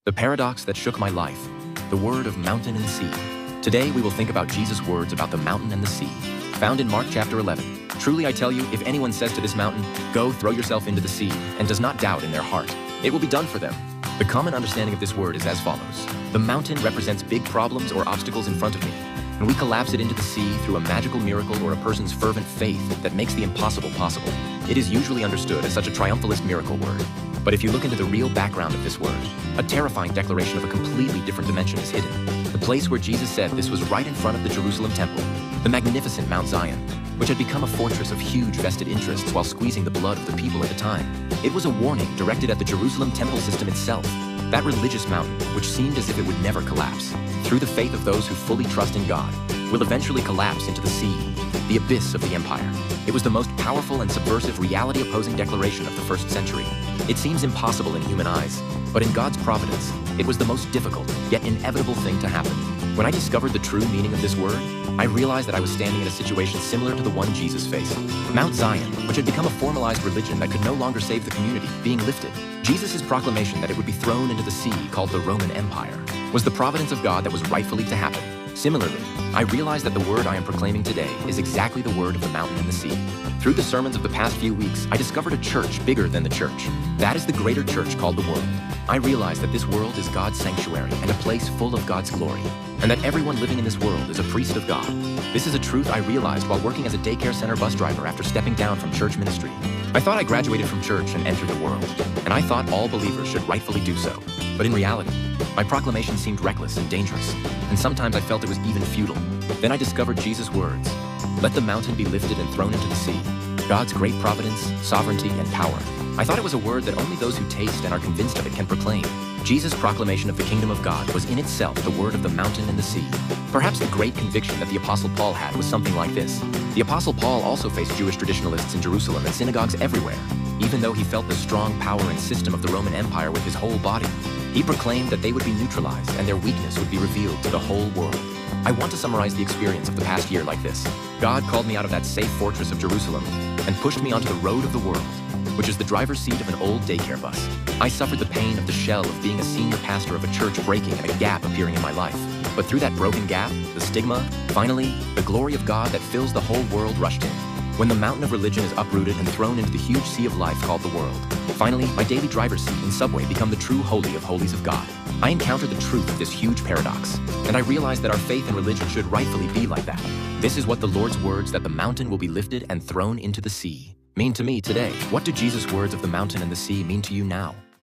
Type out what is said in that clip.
The paradox that shook my life, the word of mountain and sea. Today we will think about Jesus' words about the mountain and the sea, found in Mark chapter 11. Truly I tell you, if anyone says to this mountain, "Go, throw yourself into the sea," and does not doubt in their heart, it will be done for them. The common understanding of this word is as follows. The mountain represents big problems or obstacles in front of me, and we collapse it into the sea through a magical miracle or a person's fervent faith that makes the impossible possible. It is usually understood as such a triumphalist miracle word. But if you look into the real background of this word, a terrifying declaration of a completely different dimension is hidden. The place where Jesus said this was right in front of the Jerusalem temple, the magnificent Mount Zion, which had become a fortress of huge vested interests while squeezing the blood of the people at the time. It was a warning directed at the Jerusalem temple system itself, that religious mountain which seemed as if it would never collapse, through the faith of those who fully trust in God, will eventually collapse into the sea, the abyss of the empire. It was the most powerful and subversive reality-opposing declaration of the first century. It seems impossible in human eyes, but in God's providence, it was the most difficult, yet inevitable thing to happen. When I discovered the true meaning of this word, I realized that I was standing in a situation similar to the one Jesus faced. Mount Zion, which had become a formalized religion that could no longer save the community, being lifted. Jesus' proclamation that it would be thrown into the sea, called the Roman Empire, was the providence of God that was rightfully to happen. Similarly, I realized that the word I am proclaiming today is exactly the word of the mountain and the sea. Through the sermons of the past few weeks, I discovered a church bigger than the church. That is the greater church called the world. I realized that this world is God's sanctuary and a place full of God's glory, and that everyone living in this world is a priest of God. This is a truth I realized while working as a daycare center bus driver after stepping down from church ministry. I thought I graduated from church and entered the world, and I thought all believers should rightfully do so. But in reality, my proclamation seemed reckless and dangerous, and sometimes I felt it was even futile. Then I discovered Jesus' words, "Let the mountain be lifted and thrown into the sea." God's great providence, sovereignty, and power. I thought it was a word that only those who taste and are convinced of it can proclaim. Jesus' proclamation of the kingdom of God was in itself the word of the mountain and the sea. Perhaps the great conviction that the Apostle Paul had was something like this. The Apostle Paul also faced Jewish traditionalists in Jerusalem and synagogues everywhere. Even though he felt the strong power and system of the Roman Empire with his whole body, he proclaimed that they would be neutralized and their weakness would be revealed to the whole world. I want to summarize the experience of the past year like this. God called me out of that safe fortress of Jerusalem and pushed me onto the road of the world, which is the driver's seat of an old daycare bus. I suffered the pain of the shell of being a senior pastor of a church breaking and a gap appearing in my life. But through that broken gap, the stigma, finally, the glory of God that fills the whole world rushed in. When the mountain of religion is uprooted and thrown into the huge sea of life called the world, finally, my daily driver's seat and subway become the true holy of holies of God. I encountered the truth of this huge paradox, and I realized that our faith and religion should rightfully be like that. This is what the Lord's words that the mountain will be lifted and thrown into the sea mean to me today. What do Jesus' words of the mountain and the sea mean to you now?